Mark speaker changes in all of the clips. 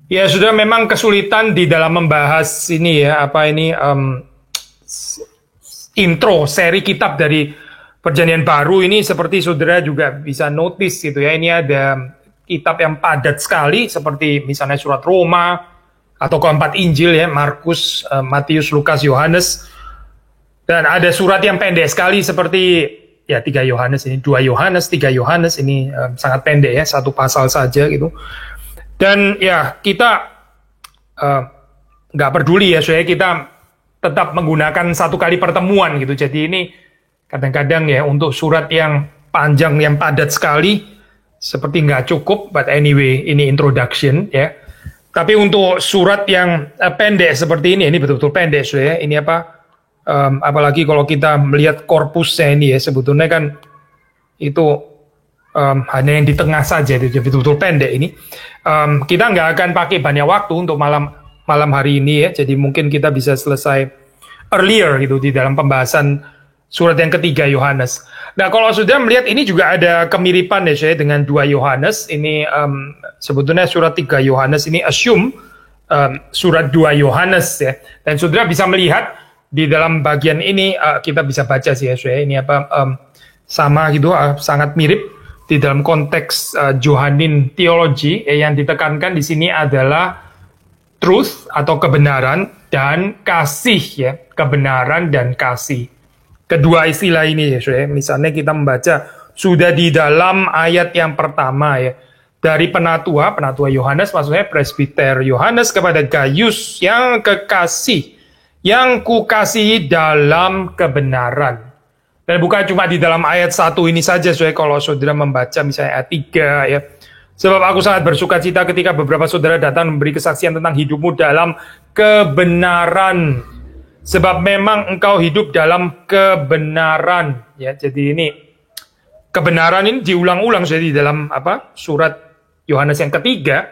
Speaker 1: Ya sudah memang kesulitan di dalam membahas ini ya apa ini intro seri kitab dari Perjanjian Baru ini seperti saudara juga bisa notice gitu ya, ini ada kitab yang padat sekali seperti misalnya surat Roma atau keempat Injil ya, Markus, Matius, Lukas, Yohanes, dan ada surat yang pendek sekali seperti ya 3 Yohanes ini, 2 Yohanes, 3 Yohanes ini sangat pendek ya, satu pasal saja gitu. Dan ya kita nggak peduli ya, soalnya kita tetap menggunakan satu kali pertemuan gitu. Jadi ini kadang-kadang ya untuk surat yang panjang yang padat sekali seperti nggak cukup, but anyway ini introduction ya. Tapi untuk surat yang pendek seperti ini betul-betul pendek ya. Ini apa? Apalagi kalau kita melihat korpusnya ini ya, sebetulnya kan itu hanya yang di tengah saja, jadi betul-betul pendek ini. Kita nggak akan pakai banyak waktu untuk malam hari ini ya, jadi mungkin kita bisa selesai earlier gitu di dalam pembahasan surat yang ketiga Yohanes. Nah kalau sudah melihat ini juga ada kemiripan ya saya dengan 2 Yohanes. Ini sebetulnya surat 3 Yohanes ini assume surat 2 Yohanes ya. Dan saudara bisa melihat di dalam bagian ini kita bisa baca sih ya saya, ini apa sama gitu, sangat mirip di dalam konteks Johannine teologi yang ditekankan di sini adalah truth atau kebenaran dan kasih ya, kebenaran dan kasih. Kedua istilah ini ya, misalnya kita membaca sudah di dalam ayat yang pertama ya, dari penatua Yohanes, maksudnya presbiter Yohanes kepada Gaius yang kekasih, yang kukasihi dalam kebenaran. Dan bukan cuma di dalam ayat 1 ini saja, kalau saudara membaca misalnya ayat 3 ya. Sebab aku sangat bersuka cita ketika beberapa saudara datang memberi kesaksian tentang hidupmu dalam kebenaran. Sebab memang engkau hidup dalam kebenaran ya. Jadi ini kebenaran ini diulang-ulang di dalam surat Yohanes yang ketiga.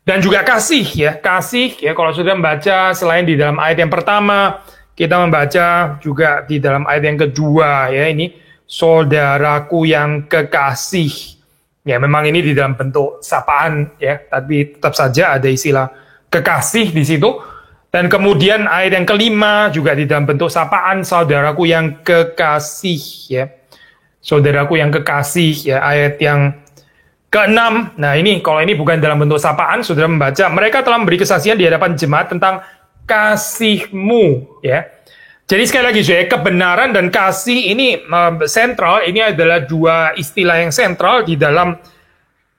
Speaker 1: Dan juga kasih ya, kalau sudah membaca selain di dalam ayat yang pertama, kita membaca juga di dalam ayat yang kedua ya, ini saudaraku yang kekasih. Ya memang ini di dalam bentuk sapaan ya, tapi tetap saja ada istilah kekasih di situ. Dan kemudian ayat yang kelima juga di dalam bentuk sapaan, saudaraku yang kekasih ya. Saudaraku yang kekasih ya, ayat yang keenam. Nah ini kalau ini bukan dalam bentuk sapaan, saudara membaca, mereka telah memberi kesaksian di hadapan jemaat tentang kasihmu ya. Jadi sekali lagi kebenaran dan kasih ini sentral, ini adalah dua istilah yang sentral di dalam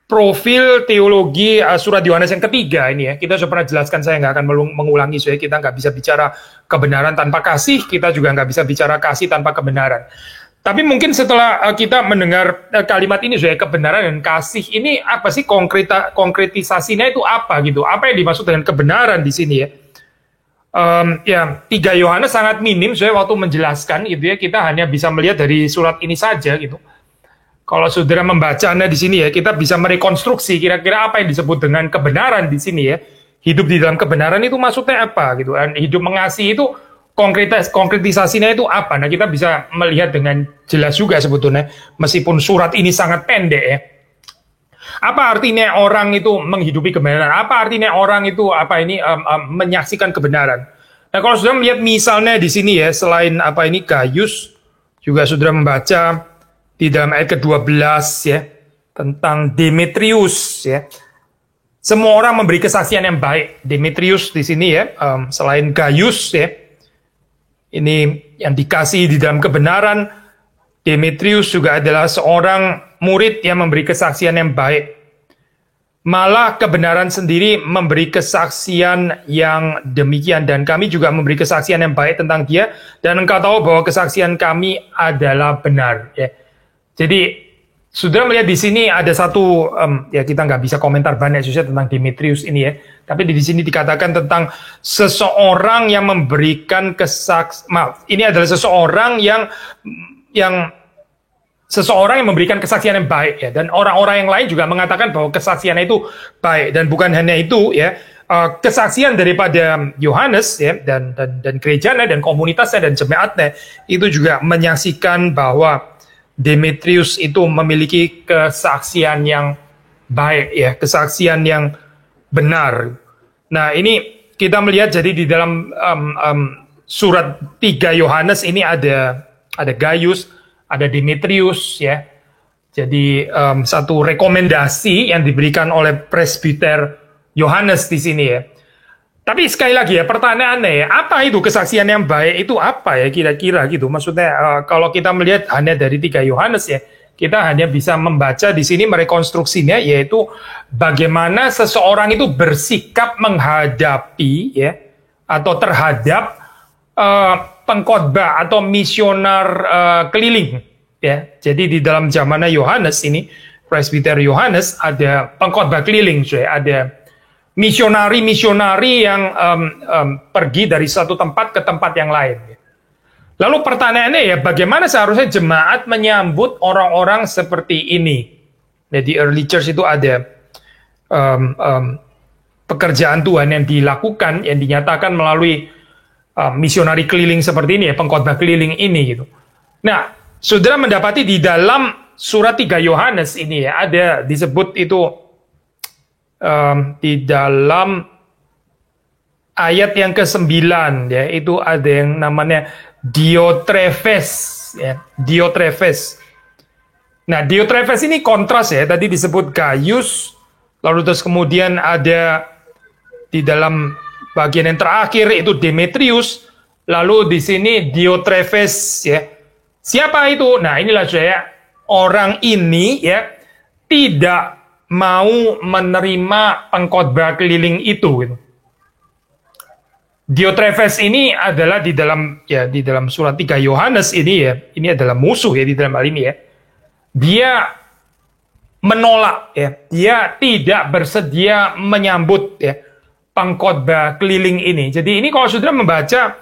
Speaker 1: profil teologi surat Yohanes yang ketiga ini ya. Kita sudah pernah jelaskan, saya nggak akan mengulangi, kita nggak bisa bicara kebenaran tanpa kasih, kita juga nggak bisa bicara kasih tanpa kebenaran. Tapi mungkin setelah kita mendengar kalimat ini, kebenaran dan kasih ini apa sih, konkretisasinya itu apa gitu? Apa yang dimaksud dengan kebenaran di sini ya? Ya 3 Yohanes sangat minim, waktu menjelaskan gitu ya, kita hanya bisa melihat dari surat ini saja gitu. Kalau saudara membacanya di sini ya, kita bisa merekonstruksi kira-kira apa yang disebut dengan kebenaran di sini ya. Hidup di dalam kebenaran itu maksudnya apa gitu. Dan hidup mengasihi itu konkretisasinya itu apa. Nah kita bisa melihat dengan jelas juga sebetulnya, meskipun surat ini sangat pendek ya. Apa artinya orang itu menghidupi kebenaran? Apa artinya orang itu menyaksikan kebenaran? Nah kalau saudara melihat misalnya di sini ya, selain Gaius, juga saudara membaca di dalam ayat ke-12 ya, tentang Demetrius ya. Semua orang memberi kesaksian yang baik. Demetrius di sini ya, selain Gaius ya, ini yang dikasih di dalam kebenaran. Demetrius juga adalah seorang murid yang memberi kesaksian yang baik. Malah kebenaran sendiri memberi kesaksian yang demikian, dan kami juga memberi kesaksian yang baik tentang dia, dan engkau tahu bahwa kesaksian kami adalah benar ya. Jadi saudara melihat di sini ada satu ya, kita nggak bisa komentar banyak tentang Demetrius ini ya, tapi di sini dikatakan tentang seseorang yang memberikan ini adalah seseorang yang memberikan kesaksian yang baik ya, dan orang-orang yang lain juga mengatakan bahwa kesaksiannya itu baik. Dan bukan hanya itu ya, kesaksian daripada Yohanes ya, dan gerejanya dan komunitasnya dan jemaatnya itu juga menyaksikan bahwa Demetrius itu memiliki kesaksian yang baik ya, kesaksian yang benar. Nah, ini kita melihat jadi di dalam surat 3 Yohanes ini ada Gaius, ada Demetrius ya. Jadi satu rekomendasi yang diberikan oleh presbiter Yohanes di sini ya. Tapi sekali lagi ya, pertanyaannya ya, apa itu kesaksian yang baik itu apa ya kira-kira gitu? Maksudnya kalau kita melihat hanya dari 3 Yohanes ya, kita hanya bisa membaca di sini merekonstruksinya, yaitu bagaimana seseorang itu bersikap menghadapi ya atau terhadap pengkhotbah atau misionar keliling ya. Jadi di dalam zamannya Yohanes ini, presbiter Yohanes, ada pengkhotbah keliling, ada misionari-misionari yang pergi dari satu tempat ke tempat yang lain. Lalu pertanyaannya ya, bagaimana seharusnya jemaat menyambut orang-orang seperti ini? Jadi early church itu ada pekerjaan Tuhan yang dilakukan, yang dinyatakan melalui misionari keliling seperti ini ya, pengkhotbah keliling ini gitu. Nah, saudara mendapati di dalam surat 3 Yohanes ini ya, ada disebut itu di dalam ayat yang ke-9 ya, itu ada yang namanya Diotrephes ya, Diotrephes. Nah, Diotrephes ini kontras ya, tadi disebut Gaius, lalu terus kemudian ada di dalam bagian yang terakhir itu Demetrius, lalu di sini Diotrephes ya. Siapa itu? Nah, inilah saya, orang ini ya tidak mau menerima pengkhotbah keliling itu gitu. Diotrephes ini adalah di dalam surat 3 Yohanes ini ya, ini adalah musuh ya di dalam hal ini ya. Dia menolak ya, dia tidak bersedia menyambut ya pengkhotbah keliling ini. Jadi ini kalau saudara membaca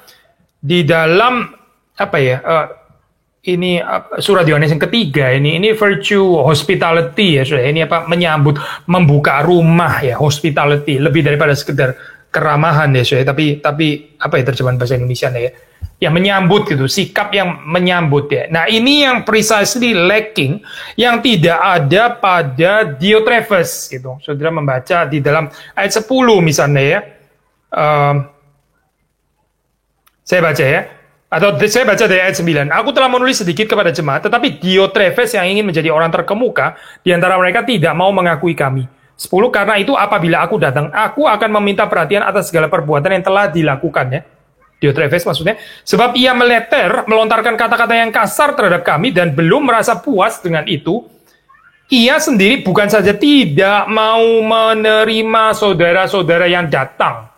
Speaker 1: di dalam apa ya, ini surat Yohanes yang ketiga ini virtue hospitality ya, saudara. Ini apa, menyambut, membuka rumah ya, hospitality, lebih daripada sekedar keramahan ya, saudara. Tapi apa ya terjemahan bahasa Indonesia ya? Ya, menyambut gitu, sikap yang menyambut ya. Nah, ini yang precisely lacking, yang tidak ada pada Diotrephes gitu. Saudara membaca di dalam ayat 10 misalnya ya. Saya baca ya. Atau saya baca dari ayat 9. Aku telah menulis sedikit kepada jemaat, tetapi Diotrephes yang ingin menjadi orang terkemuka di antara mereka tidak mau mengakui kami. 10. Karena itu apabila aku datang, aku akan meminta perhatian atas segala perbuatan yang telah dilakukannya. Diotrephes maksudnya, sebab ia melontarkan kata-kata yang kasar terhadap kami dan belum merasa puas dengan itu. Ia sendiri bukan saja tidak mau menerima saudara-saudara yang datang.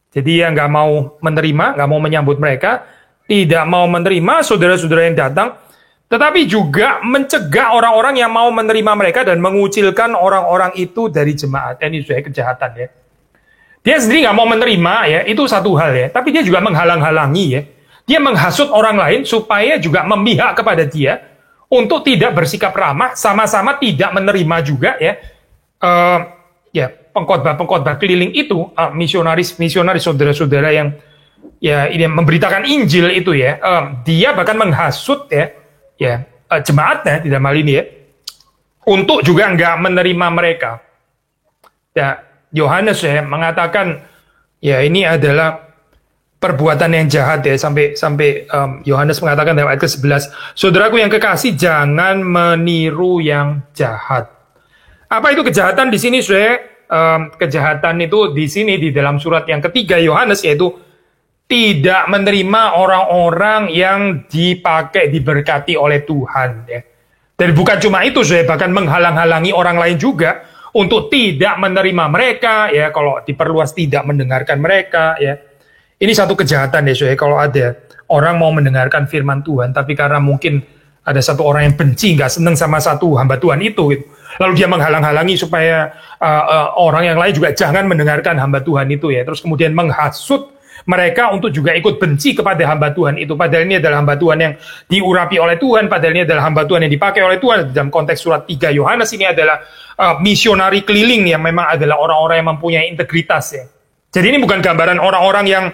Speaker 1: Jadi ia nggak mau menerima, nggak mau menyambut mereka, tidak mau menerima saudara-saudara yang datang, tetapi juga mencegah orang-orang yang mau menerima mereka dan mengucilkan orang-orang itu dari jemaat. Ini sudah kejahatan ya. Dia sendiri nggak mau menerima ya, itu satu hal ya. Tapi dia juga menghalang-halangi ya. Dia menghasut orang lain supaya juga memihak kepada dia untuk tidak bersikap ramah, sama-sama tidak menerima juga ya. Ya, pengkhotbah keliling itu, misionaris saudara-saudara yang ya ini memberitakan Injil itu ya, dia bahkan menghasut ya jemaatnya di dalam hal ini ya, untuk juga nggak menerima mereka. Ya, Yohanes ya mengatakan ya ini adalah perbuatan yang jahat ya, sampai Yohanes mengatakan dalam ayat ke-11, saudaraku yang kekasih, jangan meniru yang jahat. Apa itu kejahatan di sini, saudara? Kejahatan itu di sini di dalam surat yang ketiga Yohanes, yaitu tidak menerima orang-orang yang diberkati oleh Tuhan ya. Dan bukan cuma itu, saya bahkan menghalang-halangi orang lain juga untuk tidak menerima mereka ya, kalau diperluas tidak mendengarkan mereka ya. Ini satu kejahatan ya, saya, kalau ada orang mau mendengarkan firman Tuhan tapi karena mungkin ada satu orang yang benci, nggak seneng sama satu hamba Tuhan itu gitu. Lalu dia menghalang-halangi supaya orang yang lain juga jangan mendengarkan hamba Tuhan itu ya. Terus kemudian menghasut mereka untuk juga ikut benci kepada hamba Tuhan itu. Padahal ini adalah hamba Tuhan yang diurapi oleh Tuhan. Padahal ini adalah hamba Tuhan yang dipakai oleh Tuhan. Dalam konteks surat 3 Yohanes ini adalah misionari keliling yang memang adalah orang-orang yang mempunyai integritas ya. Jadi ini bukan gambaran orang-orang yang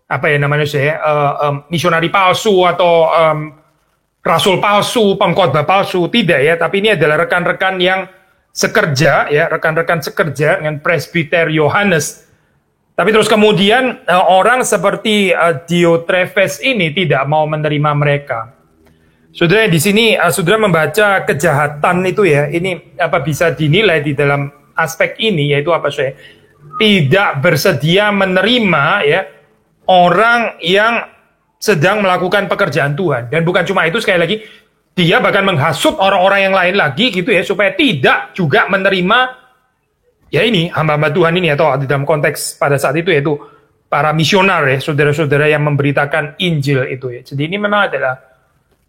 Speaker 1: apa ya namanya saya, misionari palsu atau rasul palsu, pengkhotbah palsu, tidak ya, tapi ini adalah rekan-rekan yang sekerja, ya rekan-rekan sekerja dengan presbiter Yohanes. Tapi terus kemudian orang seperti Diotrephes ini tidak mau menerima mereka. Saudara di sini saudara membaca kejahatan itu ya, ini apa bisa dinilai di dalam aspek ini, yaitu apa saya tidak bersedia menerima ya orang yang sedang melakukan pekerjaan Tuhan. Dan bukan cuma itu, sekali lagi dia bahkan menghasut orang-orang yang lain lagi gitu ya, supaya tidak juga menerima ya ini hamba-hamba Tuhan ini, atau di dalam konteks pada saat itu yaitu para misionar ya, saudara-saudara yang memberitakan Injil itu ya. Jadi ini memang adalah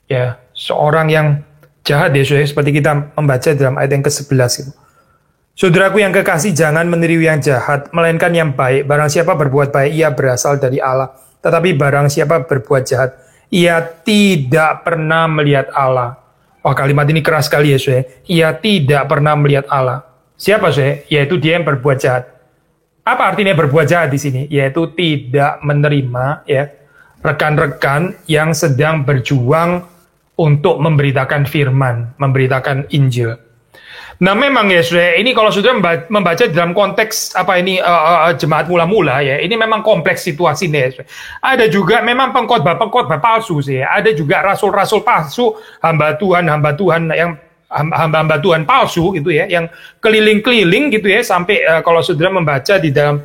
Speaker 1: ya seorang yang jahat ya, saudara, seperti kita membaca dalam ayat yang ke-11 itu. Saudaraku yang kekasih, jangan meniru yang jahat, melainkan yang baik. Barang siapa berbuat baik, ia berasal dari Allah. Tetapi barang siapa berbuat jahat, ia tidak pernah melihat Allah. Wah, kalimat ini keras sekali ya, saudara. Ia tidak pernah melihat Allah. Siapa, saudara? Yaitu dia yang berbuat jahat. Apa artinya berbuat jahat di sini? Yaitu tidak menerima ya rekan-rekan yang sedang berjuang untuk memberitakan firman, memberitakan Injil. Nah memang ya saudara, ini kalau sudah membaca dalam konteks apa ini jemaat mula-mula ya, ini memang kompleks situasinya ya saudara. Ada juga memang pengkhotbah palsu sih, ada juga rasul-rasul palsu, hamba Tuhan yang hamba Tuhan palsu gitu ya, yang keliling-keliling gitu ya, sampai kalau saudara membaca di dalam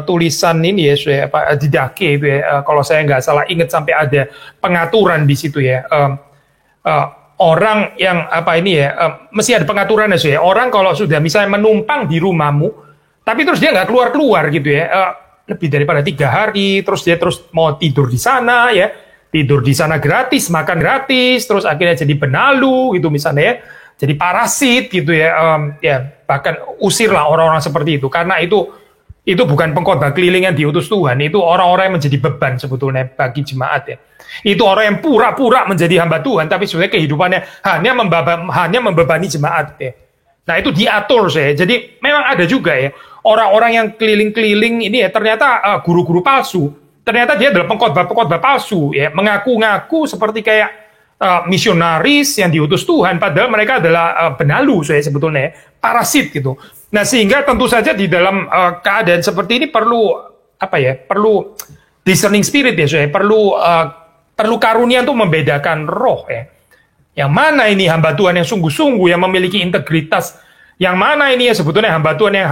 Speaker 1: tulisan ini ya saudara, apa Didache itu ya, kalau saya nggak salah ingat sampai ada pengaturan di situ ya. Orang yang apa ini ya, mesti ada pengaturan ya. Orang kalau sudah misalnya menumpang di rumahmu, tapi terus dia nggak keluar gitu ya, lebih daripada 3 hari, terus dia terus mau tidur di sana ya, tidur di sana gratis, makan gratis, terus akhirnya jadi benalu gitu misalnya ya, jadi parasit gitu ya, ya bahkan usirlah orang-orang seperti itu, karena itu bukan pengkhotbah keliling yang diutus Tuhan, itu orang-orang yang menjadi beban sebetulnya bagi jemaat ya. Itu orang yang pura-pura menjadi hamba Tuhan, tapi sebenarnya kehidupannya hanya membebani jemaat ya. Nah itu diatur saya. Jadi memang ada juga ya orang-orang yang keliling-keliling ini ya, ternyata guru-guru palsu. Ternyata dia adalah pengkhotbah palsu ya, mengaku-ngaku seperti kayak misionaris yang diutus Tuhan, padahal mereka adalah benalu saya sebetulnya, parasit gitu. Nah sehingga tentu saja di dalam keadaan seperti ini perlu apa ya? Perlu discerning spirit ya saya, perlu karunia untuk membedakan roh ya. Yang mana ini hamba Tuhan yang sungguh-sungguh, yang memiliki integritas. Yang mana ini ya sebetulnya hamba Tuhan yang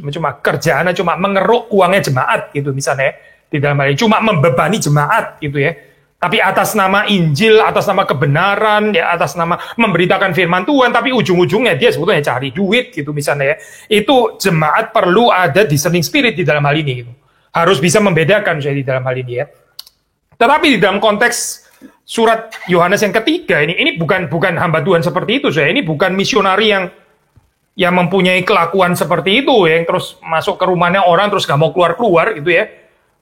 Speaker 1: cuma kerjaannya cuma mengeruk uangnya jemaat gitu misalnya. Di dalam hal ini cuma membebani jemaat gitu ya. Tapi atas nama Injil, atas nama kebenaran, ya atas nama memberitakan firman Tuhan, tapi ujung-ujungnya dia sebetulnya cari duit gitu misalnya ya. Itu jemaat perlu ada discerning spirit di dalam hal ini gitu. Harus bisa membedakan saya di dalam hal ini ya. Tetapi di dalam konteks surat Yohanes yang ketiga ini bukan hamba Tuhan seperti itu saya. Ini bukan misionari yang mempunyai kelakuan seperti itu ya, yang terus masuk ke rumahnya orang terus gak mau keluar gitu ya.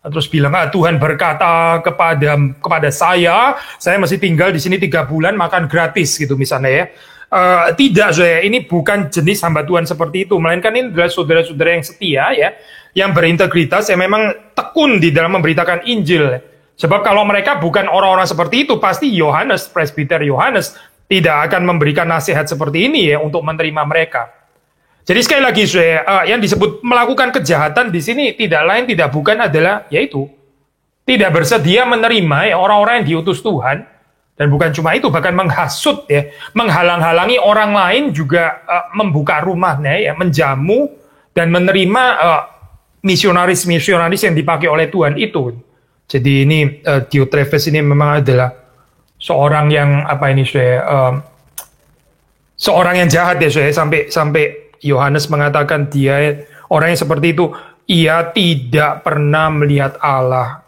Speaker 1: Terus bilang Tuhan berkata kepada saya mesti tinggal di sini 3 bulan makan gratis gitu misalnya ya. Tidak saya, ini bukan jenis hamba Tuhan seperti itu, melainkan ini adalah saudara-saudara yang setia ya, yang berintegritas, yang memang tekun di dalam memberitakan Injil. Sebab kalau mereka bukan orang-orang seperti itu, pasti Yohanes, presbiter Yohanes, tidak akan memberikan nasihat seperti ini ya untuk menerima mereka. Jadi sekali lagi, yang disebut melakukan kejahatan di sini tidak bukan adalah yaitu tidak bersedia menerima ya orang-orang yang diutus Tuhan, dan bukan cuma itu, bahkan menghasut ya, menghalang-halangi orang lain juga membuka rumahnya ya, menjamu dan menerima misionaris-misionaris yang dipakai oleh Tuhan itu. Jadi ini Diotrephes ini memang adalah seorang yang seorang yang jahat ya saya, sampai Yohanes mengatakan dia orang yang seperti itu, ia tidak pernah melihat Allah.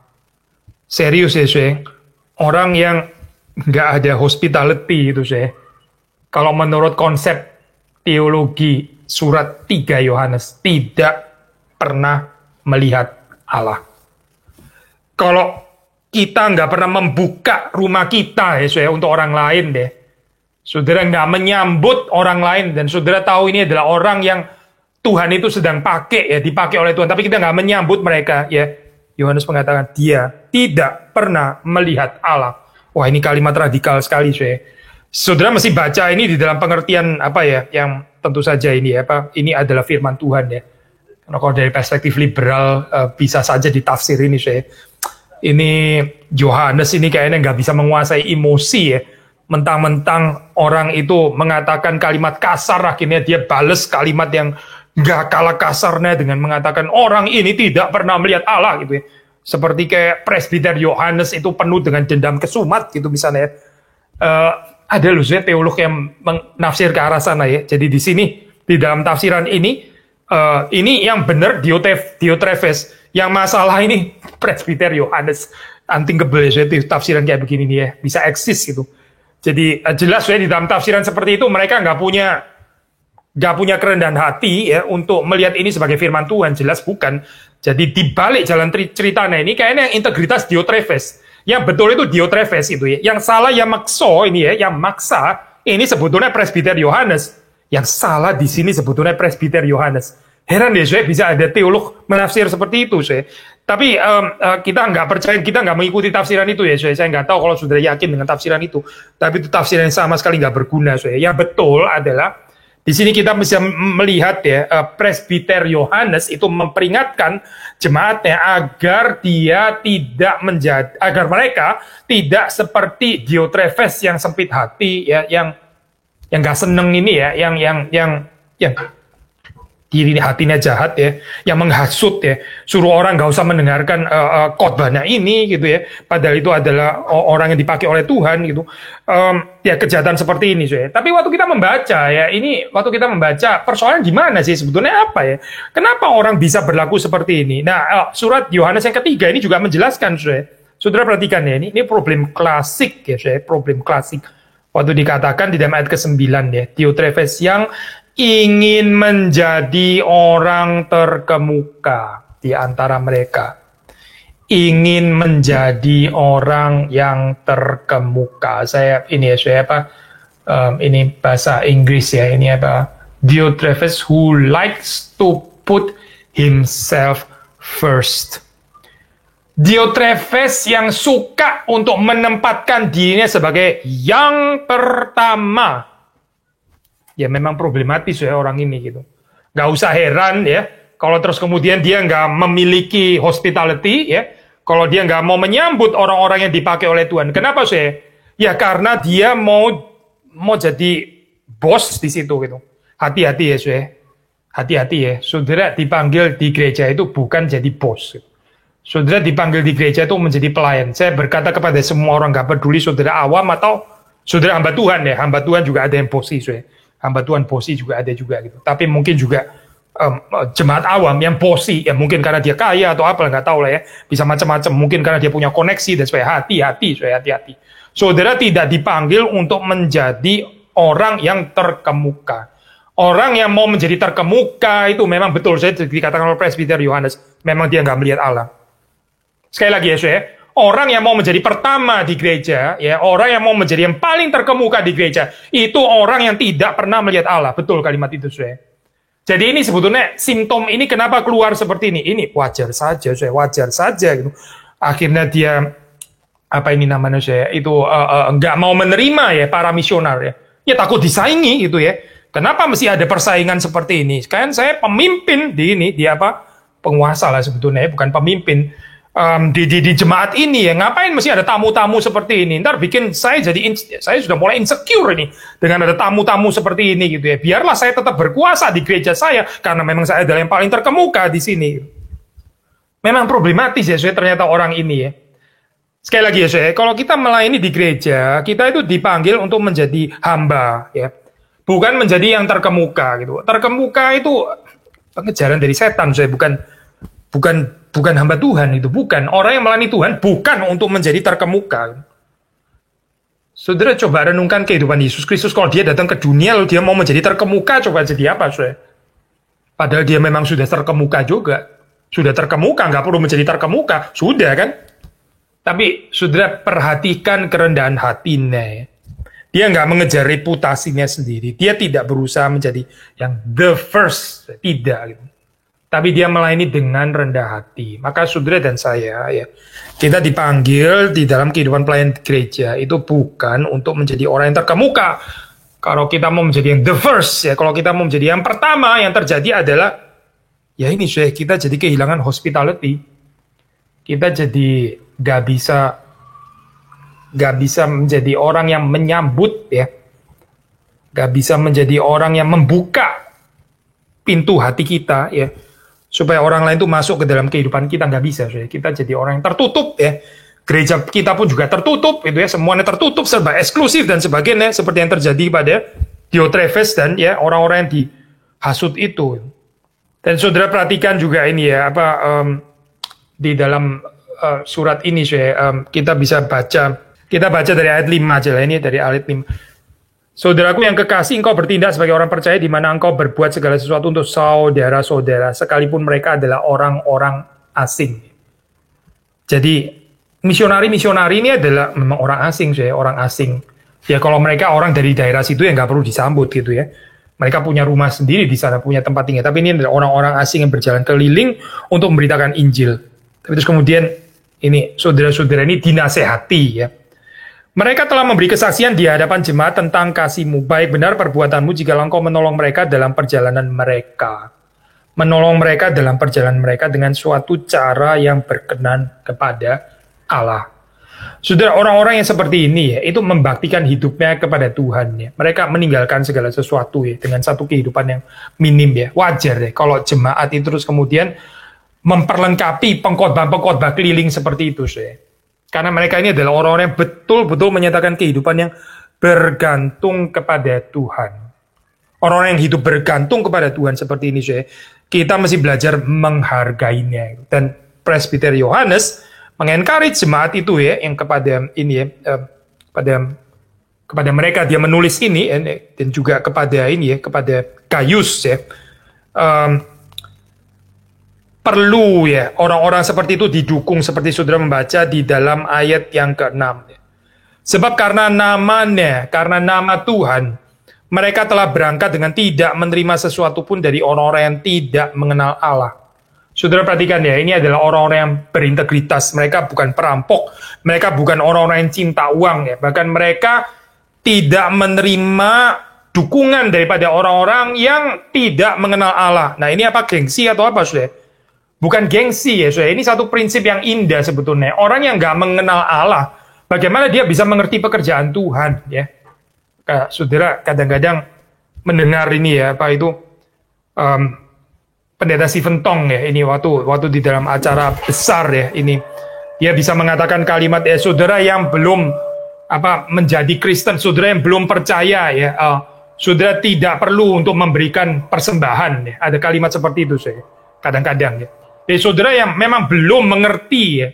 Speaker 1: Serius ya saya, orang yang nggak ada hospitality itu saya. Kalau menurut konsep teologi surat 3 Yohanes, tidak pernah melihat Allah. Kalau kita nggak pernah membuka rumah kita ya saudara untuk orang lain deh, saudara nggak menyambut orang lain, dan saudara tahu ini adalah orang yang Tuhan itu sedang pakai ya, dipakai oleh Tuhan, tapi kita nggak menyambut mereka ya. Yohanes mengatakan dia tidak pernah melihat Allah. Wah ini kalimat radikal sekali saudara. Saudara mesti baca ini di dalam pengertian apa ya, yang tentu saja ini ini adalah firman Tuhan ya. Karena kalau dari perspektif liberal bisa saja ditafsir ini saya. Ini Yohanes ini kayaknya nggak bisa menguasai emosi ya. Mentang-mentang orang itu mengatakan kalimat kasar, akhirnya dia bales kalimat yang nggak kalah kasarnya dengan mengatakan orang ini tidak pernah melihat Allah gitu ya. Seperti kayak presbiter Yohanes itu penuh dengan dendam kesumat gitu misalnya. Ada loh saya teolog yang menafsir ke arah sana ya. Jadi di sini di dalam tafsiran ini yang benar Diotrephes, yang masalah ini presbiter Yohanes. Unthinkable ya, tafsiran kayak begini nih ya bisa eksis gitu. Jadi jelas ya di dalam tafsiran seperti itu mereka nggak punya kerendahan hati ya untuk melihat ini sebagai firman Tuhan, jelas bukan. Jadi dibalik jalan ceritanya ini kayaknya integritas Diotrephes. Yang betul itu Diotrephes itu ya. Yang salah yang maksa ini sebetulnya presbiter Yohanes. Yang salah di sini sebetulnya presbiter Yohanes. Heran deh saya bisa ada teolog menafsir seperti itu saya. Tapi kita nggak percaya, kita nggak mengikuti tafsiran itu ya saya nggak tahu kalau sudah yakin dengan tafsiran itu. Tapi itu tafsiran yang sama sekali nggak berguna saya. Yang betul adalah di sini kita bisa melihat ya presbiter Yohanes itu memperingatkan jemaatnya agar mereka tidak seperti Diotrephes yang sempit hati ya, yang nggak seneng ini ya, yang diri hatinya jahat ya, yang menghasut ya, suruh orang nggak usah mendengarkan khotbahnya ini gitu ya, padahal itu adalah orang yang dipakai oleh Tuhan gitu, ya kejahatan seperti ini ya. Tapi waktu kita membaca persoalan gimana sih sebetulnya apa ya, kenapa orang bisa berlaku seperti ini? Nah surat Yohanes yang ketiga ini juga menjelaskan saudara perhatikan ya, ini problem klasik ya, problem klasik waktu dikatakan di dalam ayat ke-9 ya, Diotrephes yang ingin menjadi orang terkemuka di antara mereka. Ingin menjadi orang yang terkemuka. Ini bahasa Inggris ya, ini Diotrephes who likes to put himself first. Diotrephes yang suka untuk menempatkan dirinya sebagai yang pertama. Ya memang problematis ya orang ini gitu. Nggak usah heran ya kalau terus kemudian dia nggak memiliki hospitality ya. Kalau dia nggak mau menyambut orang-orang yang dipakai oleh Tuhan. Kenapa sih? Ya karena dia mau jadi bos di situ gitu. Hati-hati ya sih. Hati-hati ya. Saudara dipanggil di gereja itu bukan jadi bos. Gitu. Saudara dipanggil di gereja itu menjadi pelayan. Saya berkata kepada semua orang, nggak peduli saudara awam atau saudara hamba Tuhan ya. Hamba Tuhan juga ada yang bosi sih. Hamba Tuhan bosi juga ada juga gitu. Tapi mungkin juga jemaat awam yang bosi, ya mungkin karena dia kaya atau apa, nggak tahu lah ya. Bisa macam-macam. Mungkin karena dia punya koneksi dan supaya hati-hati. Saudara tidak dipanggil untuk menjadi orang yang terkemuka. Orang yang mau menjadi terkemuka itu memang betul saya dikatakan oleh presbiter Yohanes. Memang dia nggak melihat Allah. Sekali lagi ya, saya. Orang yang mau menjadi pertama di gereja, ya orang yang mau menjadi yang paling terkemuka di gereja, itu orang yang tidak pernah melihat Allah. Betul kalimat itu, saya. Jadi ini sebetulnya simptom ini kenapa keluar seperti ini. Ini wajar saja, saya wajar saja. Gitu. Akhirnya dia itu nggak mau menerima ya para misionar ya. Ya takut disaingi gitu ya. Kenapa mesti ada persaingan seperti ini? Kan saya pemimpin penguasa lah sebetulnya, bukan pemimpin. Di jemaat ini ya, ngapain mesti ada tamu-tamu seperti ini? Ntar bikin saya sudah mulai insecure ini dengan ada tamu-tamu seperti ini gitu ya. Biarlah saya tetap berkuasa di gereja saya karena memang saya adalah yang paling terkemuka di sini. Memang problematis ya, ternyata orang ini ya. Sekali lagi ya, kalau kita melayani di gereja, kita itu dipanggil untuk menjadi hamba ya. Bukan menjadi yang terkemuka gitu. Terkemuka itu pengejaran dari setan, bukan hamba Tuhan itu, bukan. Orang yang melayani Tuhan bukan untuk menjadi terkemuka. Saudara coba renungkan kehidupan Yesus Kristus, kalau dia datang ke dunia lalu dia mau menjadi terkemuka, coba jadi apa, saudara? Padahal dia memang sudah terkemuka juga. Sudah terkemuka, nggak perlu menjadi terkemuka, sudah kan? Tapi saudara perhatikan kerendahan hatinya. Dia nggak mengejar reputasinya sendiri. Dia tidak berusaha menjadi yang the first, tidak gitu. Tapi dia melayani dengan rendah hati. Maka saudara dan saya ya, kita dipanggil di dalam kehidupan pelayan gereja itu bukan untuk menjadi orang yang terkemuka. Kalau kita mau menjadi yang the first, ya, kalau kita mau menjadi yang pertama, yang terjadi adalah, ya ini sudah kita jadi kehilangan hospitality. Kita jadi gak bisa menjadi orang yang menyambut, ya. Gak bisa menjadi orang yang membuka pintu hati kita, ya. Supaya orang lain tuh masuk ke dalam kehidupan kita, nggak bisa. Sudah. Kita jadi orang yang tertutup, ya. Gereja kita pun juga tertutup, gitu ya, semuanya tertutup, serba eksklusif dan sebagainya, seperti yang terjadi pada Diotrephes dan ya orang-orang yang dihasut itu. Dan saudara perhatikan juga ini ya, di dalam surat ini kita bisa baca, kita baca dari ayat 5 aja lah, ini dari ayat 5. Saudaraku yang kekasih, engkau bertindak sebagai orang percaya di mana engkau berbuat segala sesuatu untuk saudara-saudara, sekalipun mereka adalah orang-orang asing. Jadi misionari-misionari ini adalah memang orang asing, orang asing. Ya kalau mereka orang dari daerah situ ya nggak perlu disambut gitu ya. Mereka punya rumah sendiri di sana, punya tempat tinggal. Tapi ini adalah orang-orang asing yang berjalan keliling untuk memberitakan Injil. Tapi terus kemudian ini saudara-saudara ini dinasehati ya. Mereka telah memberi kesaksian di hadapan jemaat tentang kasih-Mu. Baik benar perbuatanmu jika engkau menolong mereka dalam perjalanan mereka. Menolong mereka dalam perjalanan mereka dengan suatu cara yang berkenan kepada Allah. Saudara, orang-orang yang seperti ini ya, itu membaktikan hidupnya kepada Tuhan ya. Mereka meninggalkan segala sesuatu ya dengan satu kehidupan yang minim ya. Wajar ya kalau jemaat itu terus kemudian memperlengkapi pengkhotbah-pengkhotbah keliling seperti itu ya. Karena mereka ini adalah orang-orang yang betul-betul menyatakan kehidupan yang bergantung kepada Tuhan. Orang-orang yang hidup bergantung kepada Tuhan seperti ini ya. Kita mesti belajar menghargainya. Dan Presbiter Yohanes mengencourage jemaat itu ya, yang kepada ini ya, kepada mereka dia menulis ini dan juga kepada ini ya, kepada Gaius ya, perlu ya orang-orang seperti itu didukung seperti saudara membaca di dalam ayat yang ke-6 ya. Sebab karena namanya, karena nama Tuhan, mereka telah berangkat dengan tidak menerima sesuatu pun dari orang-orang yang tidak mengenal Allah. Saudara perhatikan ya, ini adalah orang-orang yang berintegritas. Mereka bukan perampok, mereka bukan orang-orang yang cinta uang ya. Bahkan mereka tidak menerima dukungan daripada orang-orang yang tidak mengenal Allah. Nah ini apa, gengsi atau apa saudara? Bukan gengsi ya saudara, ini satu prinsip yang indah sebetulnya. Orang yang nggak mengenal Allah, bagaimana dia bisa mengerti pekerjaan Tuhan ya? Saudara kadang-kadang mendengar ini ya, apa itu, Pendeta Stephen Tong ya, ini waktu di dalam acara besar ya, ini dia bisa mengatakan kalimat ya, saudara yang belum menjadi Kristen, saudara yang belum percaya ya, saudara tidak perlu untuk memberikan persembahan ya. Ada kalimat seperti itu saya kadang-kadang ya. Jadi saudara yang memang belum mengerti ya,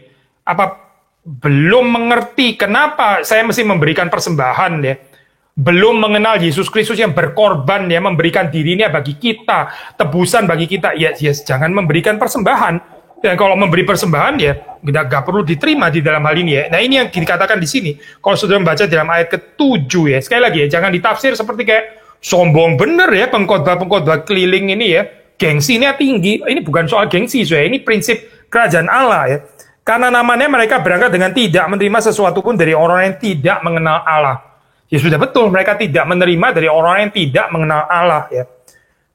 Speaker 1: belum mengerti kenapa saya mesti memberikan persembahan ya. Belum mengenal Yesus Kristus yang berkorban ya, memberikan dirinya bagi kita, tebusan bagi kita, yes, jangan memberikan persembahan. Dan kalau memberi persembahan ya nggak perlu diterima di dalam hal ini ya. Nah ini yang dikatakan di sini. Kalau saudara membaca dalam ayat ke-7 ya, sekali lagi ya, jangan ditafsir seperti kayak sombong bener ya pengkhotbah keliling ini ya, gengsinya tinggi. Ini bukan soal gengsi ya, ini prinsip kerajaan Allah ya. Karena namanya mereka berangkat dengan tidak menerima sesuatu pun dari orang yang tidak mengenal Allah. Ya sudah betul, mereka tidak menerima dari orang yang tidak mengenal Allah ya.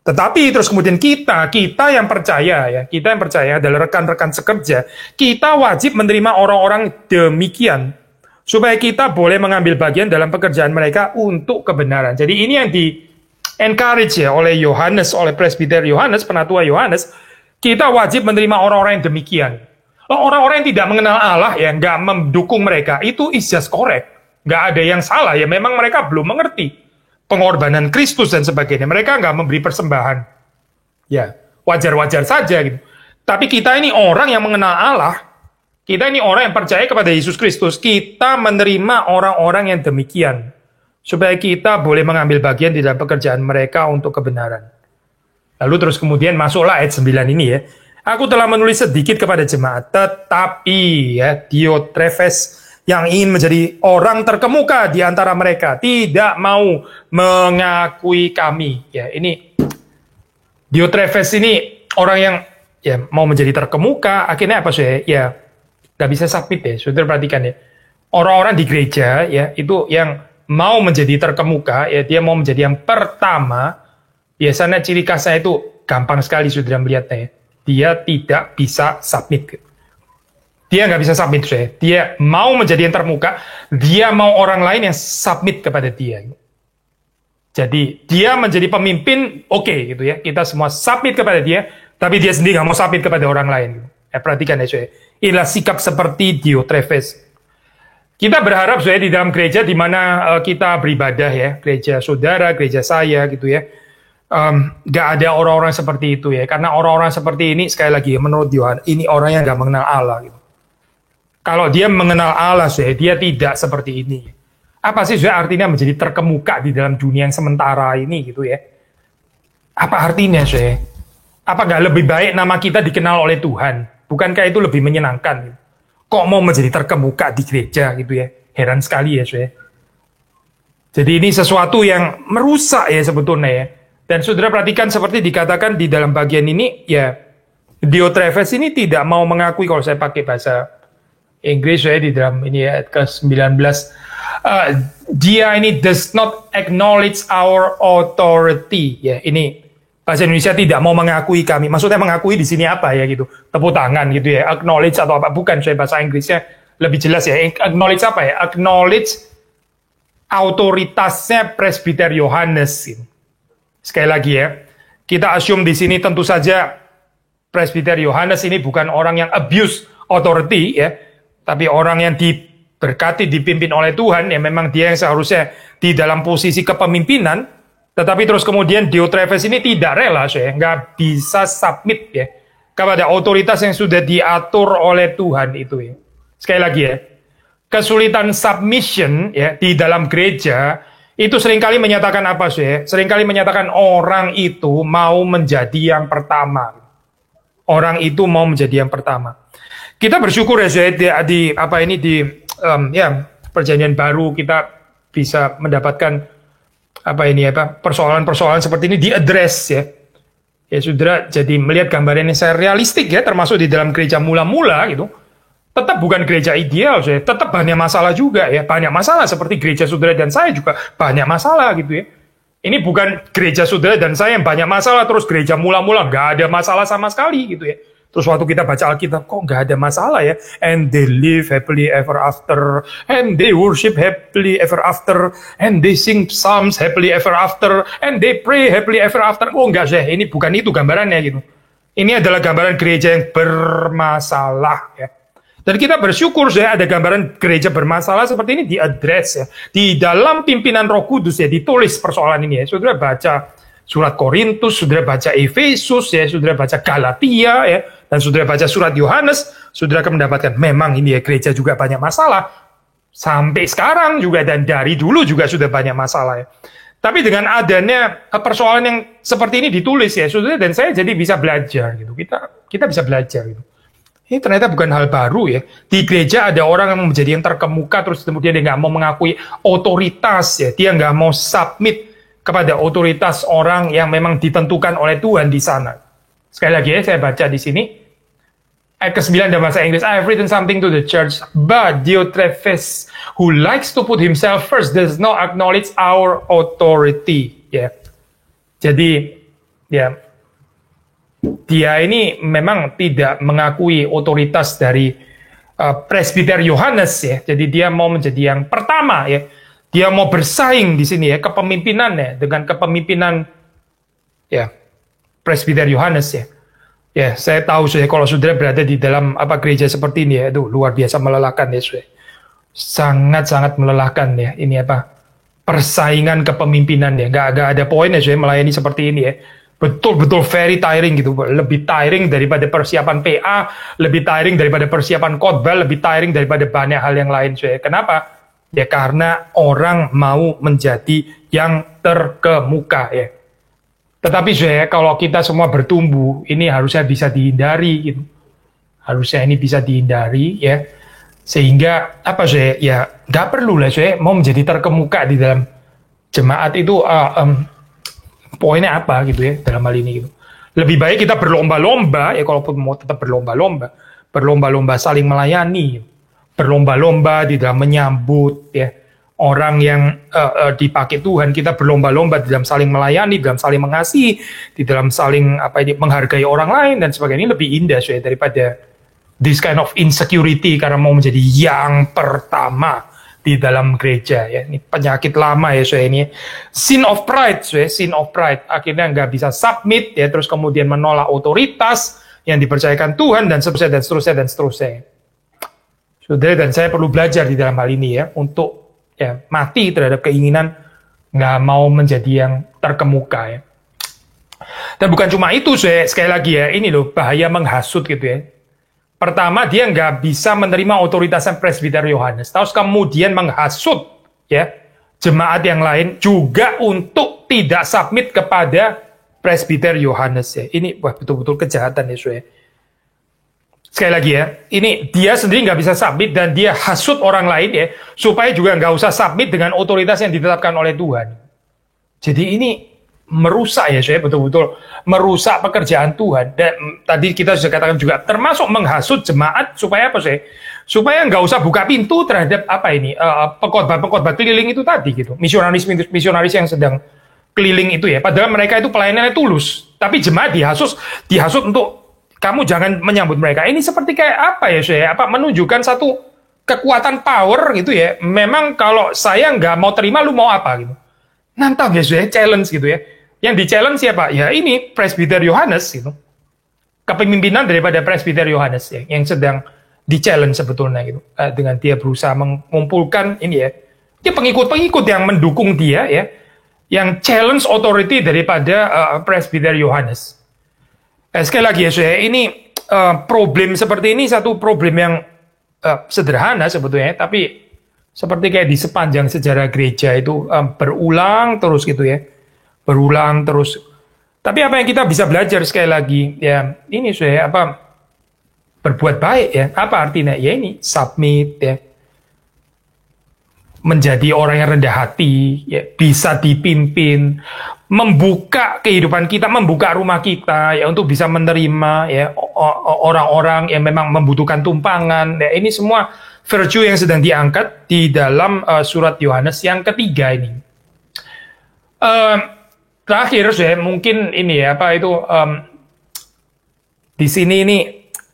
Speaker 1: Tetapi terus kemudian kita yang percaya ya, kita yang percaya adalah rekan-rekan sekerja, kita wajib menerima orang-orang demikian supaya kita boleh mengambil bagian dalam pekerjaan mereka untuk kebenaran. Jadi ini yang di encourage ya oleh Yohanes, oleh Presbiter Yohanes, penatua Yohanes, kita wajib menerima orang-orang yang demikian. Orang-orang yang tidak mengenal Allah ya, nggak mendukung mereka, itu is just correct. Nggak ada yang salah ya, memang mereka belum mengerti pengorbanan Kristus dan sebagainya. Mereka nggak memberi persembahan. Ya, wajar-wajar saja gitu. Tapi kita ini orang yang mengenal Allah, kita ini orang yang percaya kepada Yesus Kristus, kita menerima orang-orang yang demikian, supaya kita boleh mengambil bagian di dalam pekerjaan mereka untuk kebenaran. Lalu terus kemudian masuklah ayat 9 ini ya. Aku telah menulis sedikit kepada jemaat, tetapi ya Diotrephes yang ingin menjadi orang terkemuka di antara mereka tidak mau mengakui kami. Ya, ini Diotrephes ini orang yang ya mau menjadi terkemuka, akhirnya apa sih? Ya, nggak bisa submit ya. Saudara perhatikan ya. Orang-orang di gereja ya itu yang mau menjadi terkemuka, ya dia mau menjadi yang pertama, biasanya ciri khasnya itu gampang sekali saudara melihatnya. Dia tidak bisa submit. Dia nggak bisa submit, saya. Dia mau menjadi yang terkemuka, dia mau orang lain yang submit kepada dia. Jadi dia menjadi pemimpin, oke, gitu ya. Kita semua submit kepada dia, tapi dia sendiri nggak mau submit kepada orang lain. Perhatikan ya, saya. Inilah sikap seperti Diotrephes. Kita berharap saya di dalam gereja di mana kita beribadah ya, gereja saudara, gereja saya gitu ya, nggak ada orang-orang seperti itu ya, karena orang-orang seperti ini sekali lagi menurut Yohanes ini orang yang nggak mengenal Allah gitu. Kalau dia mengenal Allah saya, dia tidak seperti ini. Apa sih saya artinya menjadi terkemuka di dalam dunia yang sementara ini gitu ya? Apa artinya saya? Apa nggak lebih baik nama kita dikenal oleh Tuhan? Bukankah itu lebih menyenangkan? Gitu? Kok mau menjadi terkemuka di gereja gitu ya? Heran sekali ya saya. Jadi ini sesuatu yang merusak ya sebetulnya ya. Dan saudara perhatikan seperti dikatakan di dalam bagian ini ya, Diotrephes ini tidak mau mengakui, kalau saya pakai bahasa Inggris saya di dalam ini ya ke-19, dia ini does not acknowledge our authority ya. Ini bahasa Indonesia tidak mau mengakui kami. Maksudnya mengakui di sini apa ya gitu? Tepuk tangan gitu ya. Acknowledge atau apa? Bukan, saya bahasa Inggrisnya lebih jelas ya. Acknowledge apa ya? Acknowledge autoritasnya Presbiter Yohanes. Sekali lagi ya. Kita assume di sini tentu saja Presbiter Yohanes ini bukan orang yang abuse authority ya, tapi orang yang diberkati, dipimpin oleh Tuhan ya. Memang dia yang seharusnya di dalam posisi kepemimpinan. Tetapi terus kemudian Diotrephes ini tidak rela, saya nggak bisa submit ya kepada otoritas yang sudah diatur oleh Tuhan itu ya. Sekali lagi ya, kesulitan submission ya di dalam gereja itu seringkali menyatakan apa sih? Seringkali menyatakan orang itu mau menjadi yang pertama. Orang itu mau menjadi yang pertama. Kita bersyukur ya saya di apa ini di ya perjanjian baru kita bisa mendapatkan apa ini apa persoalan-persoalan seperti ini diadres ya. Ya saudara, jadi melihat gambaran yang saya realistik ya, termasuk di dalam gereja mula-mula gitu. Tetap bukan gereja ideal, saya tetap banyak masalah juga ya, banyak masalah seperti gereja saudara dan saya juga banyak masalah gitu ya. Ini bukan gereja saudara dan saya yang banyak masalah, terus gereja mula-mula nggak ada masalah sama sekali gitu ya. Terus waktu kita baca Alkitab, kok nggak ada masalah ya? And they live happily ever after, and they worship happily ever after, and they sing psalms happily ever after, and they pray happily ever after. Oh enggak sih, ini bukan itu gambarannya gitu. Ini adalah gambaran gereja yang bermasalah ya. Dan kita bersyukur ya ada gambaran gereja bermasalah seperti ini diadres ya. Di dalam pimpinan Roh Kudus ya ditulis persoalan ini ya. Saudara baca surat Korintus, saudara baca Efesus ya, saudara baca Galatia ya, dan saudara baca surat Yohanes, saudara akan mendapatkan memang ini ya gereja juga banyak masalah. Sampai sekarang juga dan dari dulu juga sudah banyak masalah ya. Tapi dengan adanya persoalan yang seperti ini ditulis ya, saudara dan saya jadi bisa belajar gitu. Kita bisa belajar gitu. Ini ternyata bukan hal baru ya. Di gereja ada orang yang menjadi yang terkemuka, terus kemudian dia nggak mau mengakui otoritas ya. Dia nggak mau submit kepada otoritas orang yang memang ditentukan oleh Tuhan di sana. Sekali lagi ya, saya baca di sini. Ayat ke-9 dalam bahasa Inggris, I have written something to the church, but Diotrephes, who likes to put himself first, does not acknowledge our authority. Ya. Jadi, ya, dia ini memang tidak mengakui otoritas dari Presbiter Yohanes ya. Jadi dia mau menjadi yang pertama ya. Dia mau bersaing di sini ya kepemimpinannya dengan kepemimpinan ya Presbiter Yohanes ya. Ya, saya tahu saya kalau saudara berada di dalam gereja seperti ini ya, itu luar biasa melelahkan ya, saudara. Sangat-sangat melelahkan ya. Ini persaingan kepemimpinan ya. Gak ada poinnya saya melayani seperti ini ya. Betul-betul very tiring gitu, lebih tiring daripada persiapan PA, lebih tiring daripada persiapan khotbah, lebih tiring daripada banyak hal yang lain. Kenapa? Ya karena orang mau menjadi yang terkemuka ya. Tetapi kalau kita semua bertumbuh, ini harusnya bisa dihindari gitu. Harusnya ini bisa dihindari ya. Sehingga ya nggak perlu lah mau menjadi terkemuka di dalam jemaat itu. Poinnya apa gitu ya dalam hal ini gitu. Lebih baik kita berlomba-lomba ya, kalaupun mau tetap berlomba-lomba saling melayani, berlomba-lomba di dalam menyambut ya, orang yang dipakai Tuhan, kita berlomba-lomba di dalam saling melayani, dalam saling mengasihi, di dalam saling menghargai orang lain dan sebagainya. Ini lebih indah daripada this kind of insecurity karena mau menjadi yang pertama di dalam gereja ya. Ini penyakit lama ya ini. Sin of pride sin of pride. Akhirnya nggak bisa submit ya, terus kemudian menolak otoritas yang dipercayakan Tuhan dan seterusnya dan seterusnya dan seterusnya. Saudara dan saya perlu belajar di dalam hal ini ya, untuk ya mati terhadap keinginan nggak mau menjadi yang terkemuka ya. Dan bukan cuma itu sekali lagi ya, ini loh bahaya menghasut gitu ya. Pertama, dia nggak bisa menerima otoritasan presbiter Yohanes. Terus kemudian menghasut ya jemaat yang lain juga untuk tidak submit kepada presbiter Yohanes ya. Ini wah betul-betul kejahatan ya saudara. Sekali lagi ya, ini dia sendiri nggak bisa submit dan dia hasut orang lain ya, supaya juga nggak usah submit dengan otoritas yang ditetapkan oleh Tuhan. Jadi ini merusak ya saya, betul-betul merusak pekerjaan Tuhan. Dan tadi kita sudah katakan juga termasuk menghasut jemaat supaya apa sih? Supaya nggak usah buka pintu terhadap apa ini pengkhotbah keliling itu tadi gitu, misionaris yang sedang keliling itu ya. Padahal mereka itu pelayanannya tulus, tapi jemaat dihasut untuk kamu jangan menyambut mereka. Ini seperti kayak apa ya saya? Apa menunjukkan satu kekuatan power gitu ya? Memang kalau saya nggak mau terima, lu mau apa gitu? Nantang ya saya, challenge gitu ya. Yang di-challenge siapa? Ya ini presbiter Yohanes gitu. Kepemimpinan daripada presbiter Yohanes ya, yang sedang di-challenge sebetulnya gitu. Dengan dia berusaha mengumpulkan ini ya. Dia pengikut-pengikut yang mendukung dia ya, yang challenge authority daripada presbiter Yohanes. Sekali lagi ya saya, ini problem seperti ini satu problem yang sederhana sebetulnya, tapi seperti kayak di sepanjang sejarah gereja itu berulang terus gitu ya. Berulang terus. Tapi apa yang kita bisa belajar sekali lagi ya, ini saya berbuat baik ya. Apa artinya? Ya ini submit ya. Menjadi orang yang rendah hati ya, bisa dipimpin, membuka kehidupan kita, membuka rumah kita ya untuk bisa menerima ya orang-orang yang memang membutuhkan tumpangan. Ya, ini semua virtue yang sedang diangkat di dalam surat Yohanes yang ketiga ini. Terakhir saya mungkin ini ya di sini ini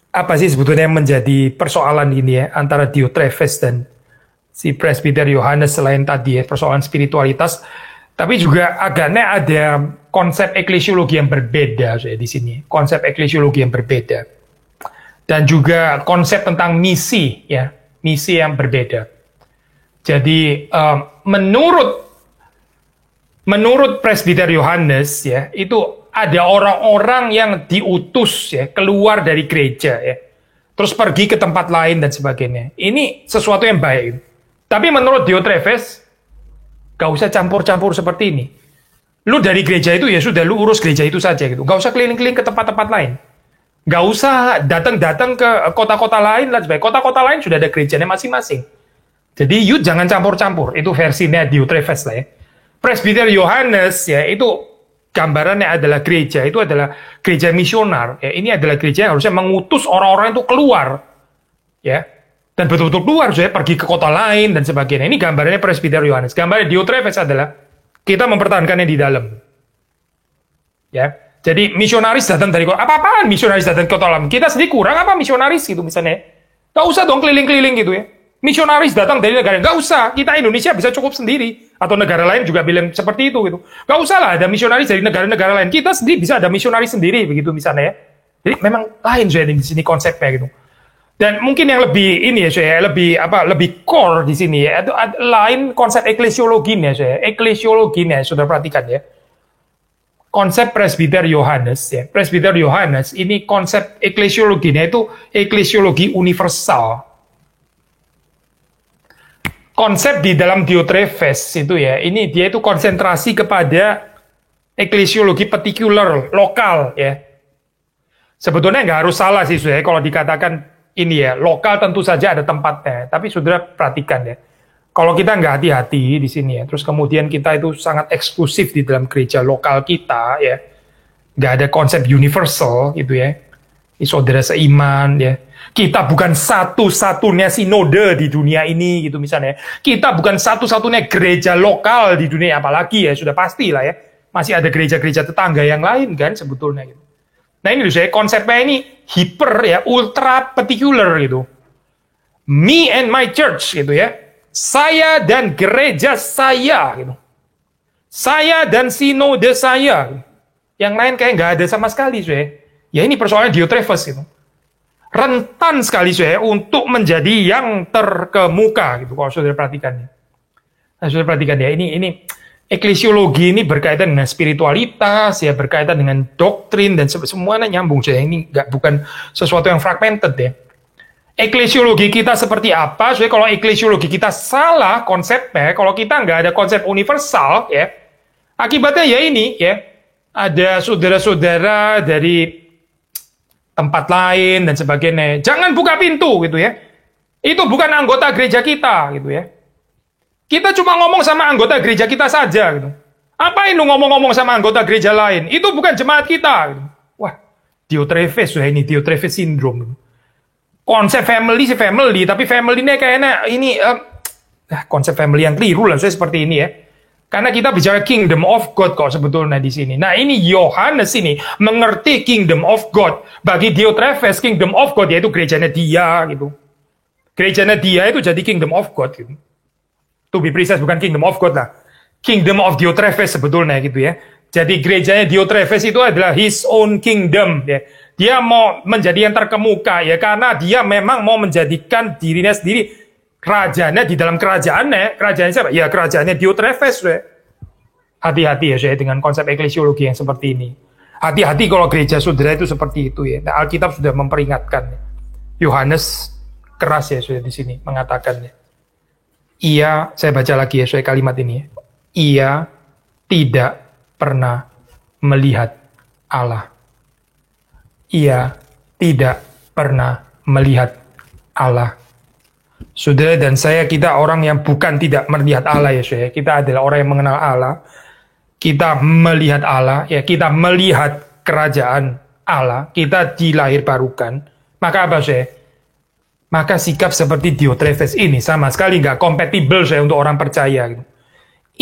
Speaker 1: apa sih sebetulnya yang menjadi persoalan ini ya antara Diotrephes dan si presbiter Yohanes selain tadi ya persoalan spiritualitas, tapi juga agaknya ada konsep eklesiologi yang berbeda saya di sini, konsep eklesiologi yang berbeda dan juga konsep tentang misi ya, misi yang berbeda. Jadi menurut presbiter Yohanes ya, itu ada orang-orang yang diutus ya keluar dari gereja ya, terus pergi ke tempat lain dan sebagainya. Ini sesuatu yang baik. Tapi menurut Diotrephes, gak usah campur-campur seperti ini. Lu dari gereja itu ya sudah, lu urus gereja itu saja gitu. Gak usah keliling-keliling ke tempat-tempat lain. Gak usah datang-datang ke kota-kota lain dan sebagainya. Kota-kota lain sudah ada gerejanya masing-masing. Jadi you jangan campur-campur. Itu versinya Diotrephes lah ya. Presbiter Yohanes ya itu gambarannya adalah gereja. Itu adalah gereja misionar. Ya, ini adalah gereja yang harusnya mengutus orang-orang itu keluar. Ya. Dan betul-betul keluar, saya pergi ke kota lain dan sebagainya. Ini gambarnya presbiter Yohanes. Gambarnya Diotrephes adalah kita mempertahankannya di dalam. Ya, jadi misionaris datang dari kota. Apa-apaan misionaris datang ke kota lain? Kita sendiri kurang apa misionaris gitu misalnya? Gak usah dong keliling-keliling gitu ya. Misionaris datang dari negara, gak usah. Kita Indonesia bisa cukup sendiri. Atau negara lain juga bilang seperti itu gitu. Gak usah lah ada misionaris dari negara-negara lain. Kita sendiri bisa ada misionaris sendiri begitu misalnya ya. Jadi memang lain saya di sini konsepnya gitu. Dan mungkin yang lebih ini ya saya lebih core di sini ya itu lain konsep eklesiologinya saya. Eklesiologinya sudah perhatikan ya. Konsep presbiter Yohanes ya. Presbiter Yohanes ini konsep eklesiologinya itu eklesiologi universal. Konsep di dalam Diotrephes itu ya, ini dia itu konsentrasi kepada eklesiologi partikular, lokal ya. Sebetulnya nggak harus salah sih saya kalau dikatakan ini ya, lokal tentu saja ada tempatnya, tapi saudara perhatikan ya, kalau kita nggak hati-hati di sini ya, terus kemudian kita itu sangat eksklusif di dalam gereja lokal kita ya, nggak ada konsep universal gitu ya, ini saudara seiman ya, Kita bukan satu-satunya sinode di dunia ini gitu misalnya. Kita bukan satu-satunya gereja lokal di dunia, apalagi ya sudah pasti lah ya. Masih ada gereja-gereja tetangga yang lain kan sebetulnya gitu. Nah ini loh saya konsepnya ini hiper ya, ultra particular gitu. Me and my church gitu ya. Saya dan gereja saya gitu. Saya dan sinode saya. Yang lain kayak nggak ada sama sekali saya. Ya ini persoalan Diotrephes gitu. Rentan sekali saya untuk menjadi yang terkemuka gitu kalau saudara perhatikan. Nah, saudara perhatikan ya ini eklesiologi ini berkaitan dengan spiritualitas ya, berkaitan dengan doktrin dan semuanya nyambung saya. Ini bukan sesuatu yang fragmented ya. Eklesiologi kita seperti apa? Soalnya kalau eklesiologi kita salah konsepnya, kalau kita nggak ada konsep universal ya, akibatnya ya ini ya, ada saudara-saudara dari tempat lain dan sebagainya. Jangan buka pintu gitu ya. Itu bukan anggota gereja kita gitu ya. Kita cuma ngomong sama anggota gereja kita saja gitu. Apain lu ngomong-ngomong sama anggota gereja lain? Itu bukan jemaat kita gitu. Wah, Diotrephes ya, ini Diotrephes syndrome gitu. Konsep family sih family, tapi family-nya kayaknya ini konsep family yang keliru lah, saya seperti ini ya. Karena kita bicara kingdom of God kok sebetulnya di sini. Nah ini Yohanes ini mengerti kingdom of God. Bagi Diotrephes kingdom of God yaitu gerejanya dia gitu. Gerejanya dia itu jadi kingdom of God gitu. To be precise bukan kingdom of God lah. Kingdom of Diotrephes sebetulnya gitu ya. Jadi gerejanya Diotrephes itu adalah his own kingdom ya. Dia mau menjadi yang terkemuka ya karena dia memang mau menjadikan dirinya sendiri rajanya di dalam kerajaannya. Kerajaannya siapa? Ya kerajaannya Diotrephes. Hati-hati ya saya dengan konsep eklesiologi yang seperti ini. Hati-hati kalau gereja saudara itu seperti itu ya. Nah, Alkitab sudah memperingatkan. Yohanes keras ya sudah di sini mengatakannya. Ia, saya baca lagi ya saya kalimat ini ya. Ia tidak pernah melihat Allah. Ia tidak pernah melihat Allah. Saudara dan saya, kita orang yang bukan tidak melihat Allah ya saudara. Kita adalah orang yang mengenal Allah. Kita melihat Allah, ya kita melihat kerajaan Allah. Kita dilahirbarukan. Maka apa saudara? Maka sikap seperti Diotrephes ini sama sekali nggak kompatibel saya untuk orang percaya. Gitu.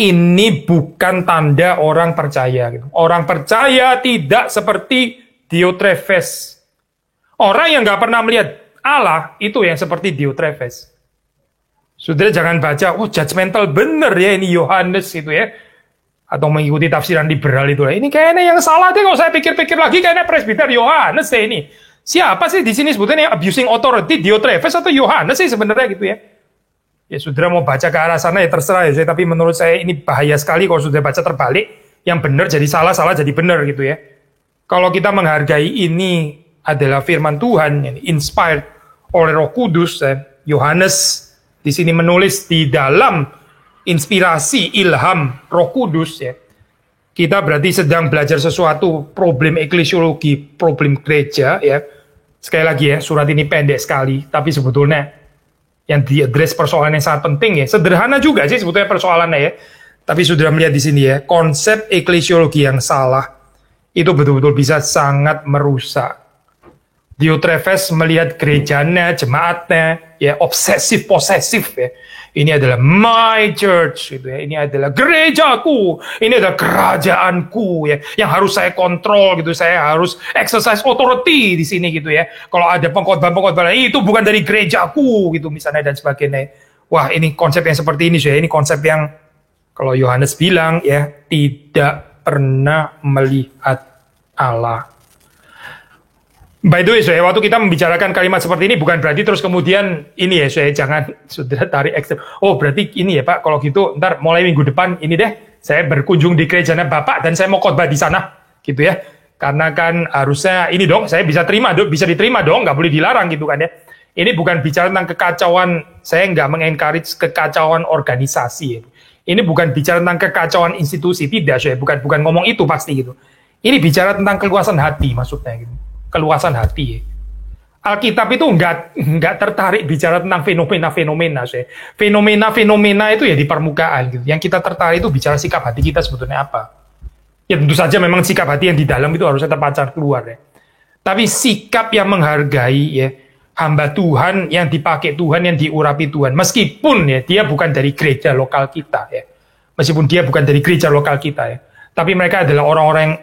Speaker 1: Ini bukan tanda orang percaya. Gitu. Orang percaya tidak seperti Diotrephes. Orang yang nggak pernah melihat Allah itu yang seperti Diotrephes. Saudara jangan baca, judgmental bener ya ini Yohanes itu ya. Atau mengikuti tafsiran liberal itu. Ini kayaknya yang salah deh kalau saya pikir-pikir lagi kayaknya presbiter Yohanes deh ini. Siapa sih di sini sebetulnya yang abusing authority, Diotrephes atau Yohanes sih sebenarnya gitu ya. Ya saudara mau baca ke arah sana ya terserah ya. Tapi menurut saya ini bahaya sekali kalau sudah baca terbalik. Yang benar jadi salah, salah jadi benar gitu ya. Kalau kita menghargai ini adalah firman Tuhan yang inspired oleh Roh Kudus, Yohanes di sini menulis di dalam inspirasi ilham Roh Kudus ya. Kita berarti sedang belajar sesuatu problem eklesiologi, problem gereja ya. Sekali lagi ya, surat ini pendek sekali, tapi sebetulnya yang diadres persoalan yang sangat penting ya. Sederhana juga sih sebetulnya persoalannya ya. Tapi sudah melihat di sini ya, konsep eklesiologi yang salah itu betul-betul bisa sangat merusak. Diotrephes melihat gerejanya, jemaatnya, ya obsesif posesif ya. Ini adalah my church, gitu ya. Ini adalah gerejaku, ini adalah kerajaanku ya, yang harus saya kontrol gitu. Saya harus exercise authority di sini gitu ya. Kalau ada pengkhotbah itu bukan dari gerejaku gitu misalnya dan sebagainya. Wah ini konsep yang seperti ini ya. Ini konsep yang kalau Yohanes bilang ya tidak pernah melihat Allah. By the way, saya waktu kita membicarakan kalimat seperti ini bukan berarti terus kemudian ini ya, saya jangan sudah tarik ekstrem. Oh berarti ini ya Pak, kalau gitu ntar mulai minggu depan ini deh, saya berkunjung di gerejanya Bapak dan saya mau khotbah di sana, gitu ya. Karena kan harusnya ini dong, saya bisa terima, bisa diterima dong, nggak boleh dilarang gitu kan ya. Ini bukan bicara tentang kekacauan, saya nggak mengencourage kekacauan organisasi. Ya. Ini bukan bicara tentang kekacauan institusi, tidak saya, bukan ngomong itu pasti gitu. Ini bicara tentang keluasan hati maksudnya gitu. Keluasan hati. Alkitab itu nggak tertarik bicara tentang fenomena-fenomena. Fenomena-fenomena itu ya di permukaan. Gitu. Yang kita tertarik itu bicara sikap hati kita sebetulnya apa. Ya tentu saja memang sikap hati yang di dalam itu harusnya terpancar keluar. Ya. Tapi sikap yang menghargai, ya, hamba Tuhan yang dipakai Tuhan, yang diurapi Tuhan. Meskipun ya dia bukan dari gereja lokal kita ya. Meskipun dia bukan dari gereja lokal kita ya. Tapi mereka adalah orang-orang yang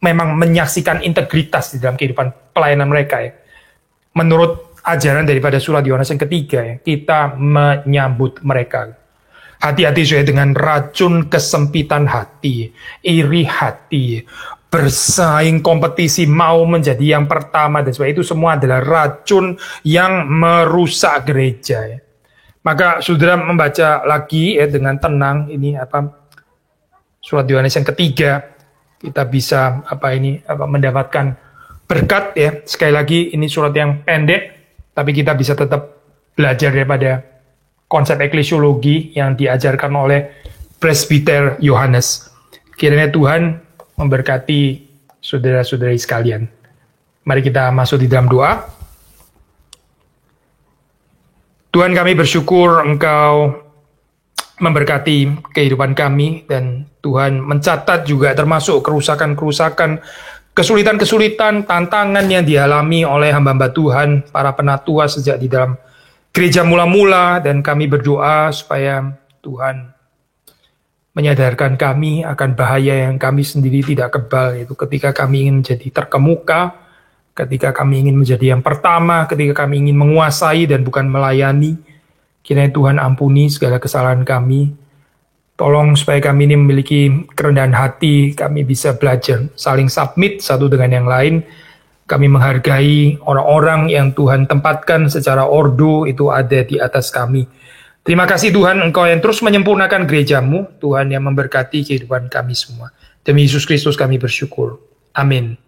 Speaker 1: memang menyaksikan integritas di dalam kehidupan pelayanan mereka ya. Menurut ajaran daripada surat Yohanes yang ketiga ya, kita menyambut mereka. Hati-hati saya dengan racun kesempitan hati, iri hati, bersaing kompetisi, mau menjadi yang pertama, dan sebagainya. Itu semua adalah racun yang merusak gereja ya. Maka saudara membaca lagi ya dengan tenang ini surat Yohanes yang ketiga, kita bisa mendapatkan berkat ya. Sekali lagi ini surat yang pendek, tapi kita bisa tetap belajar daripada konsep eklesiologi yang diajarkan oleh presbiter Yohanes. Kiranya Tuhan memberkati saudara-saudari sekalian. Mari kita masuk di dalam doa. Tuhan, kami bersyukur Engkau memberkati kehidupan kami, dan Tuhan mencatat juga termasuk kerusakan-kerusakan, kesulitan-kesulitan, tantangan yang dialami oleh hamba-hamba Tuhan, para penatua sejak di dalam gereja mula-mula, dan kami berdoa supaya Tuhan menyadarkan kami akan bahaya yang kami sendiri tidak kebal, yaitu ketika kami ingin menjadi terkemuka, ketika kami ingin menjadi yang pertama, ketika kami ingin menguasai dan bukan melayani. Kiranya Tuhan ampuni segala kesalahan kami. Tolong supaya kami ini memiliki kerendahan hati, kami bisa belajar saling submit satu dengan yang lain. Kami menghargai orang-orang yang Tuhan tempatkan secara ordo itu ada di atas kami. Terima kasih Tuhan, Engkau yang terus menyempurnakan gerejamu, Tuhan yang memberkati kehidupan kami semua. Demi Yesus Kristus kami bersyukur. Amin.